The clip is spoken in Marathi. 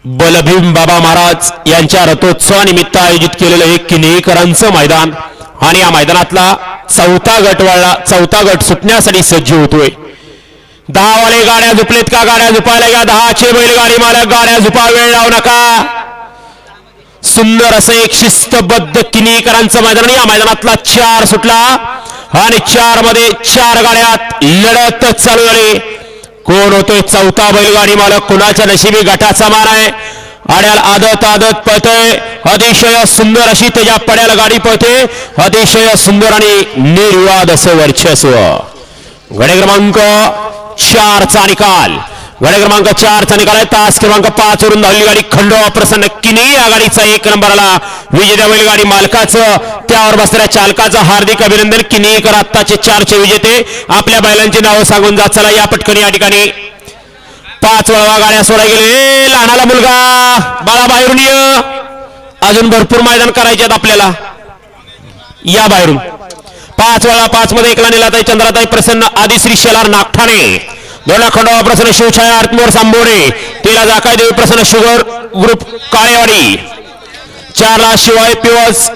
बलभीम बाबा महाराज यांच्या रथोत्सवानिमित्त आयोजित केलेलं हे किनेकरांचं मैदान आणि या मैदानातला चौथा गट सुटण्यासाठी सज्ज होतोय। 10 वाले गाड्या झुपलेत का? गाड्या झुपायला घ्या। 10चे बैलगाडी मालक गाड्या झुपा, वेळ लावू नका। सुंदर असं एक शिस्तबद्ध किनेकरांचं मैदान। या मैदानातला 4 सुटला आणि 4 मध्ये 4 गाड्यात लढत चालू झाली। कोण होतोय चौथा बैलगाडी मालक? कुणाच्या नशिबी गटाचा मान आहे? आड्याला आदत पळतोय, अतिशय सुंदर अशी त्याच्या पड्याला गाडी पळते, अतिशय सुंदर आणि निर्वाद असं वर्चस्व। गडे क्रमांक 4 चा निकाल, गडे क्रमांक 4 चा निकाल आहे। तास क्रमांक 5 वरून धावली गाडी खंडोबा प्रसन्न किने या गाडीचा 1 नंबरला विजेत्या बैलगाडी मालकाचं, त्यावर बसलेल्या चालकाचं हार्दिक अभिनंदन। किनेकर आत्ताचे 4चे विजेते। आपल्या बैलांची नावं सांगून जात चला या पटकन। या ठिकाणी 5 वळवा गाड्या सोडा गेले। लहानाला मुलगा बाळा बाहेरून ये, अजून भरपूर मैदान करायचे आहेत आपल्याला। या बाहेरून 5 वळवा 5 मध्ये एकला निलाताई चंद्राताई प्रसन्न आदिश्री शेलार नागठाणे, 2 खंडोबा प्रसन्न शिवछाया आरतमोर सांबोरे, 3 जाकाय देवी प्रसन्न शुगर ग्रुप काळेवाडी, 4 शिवाय पिवस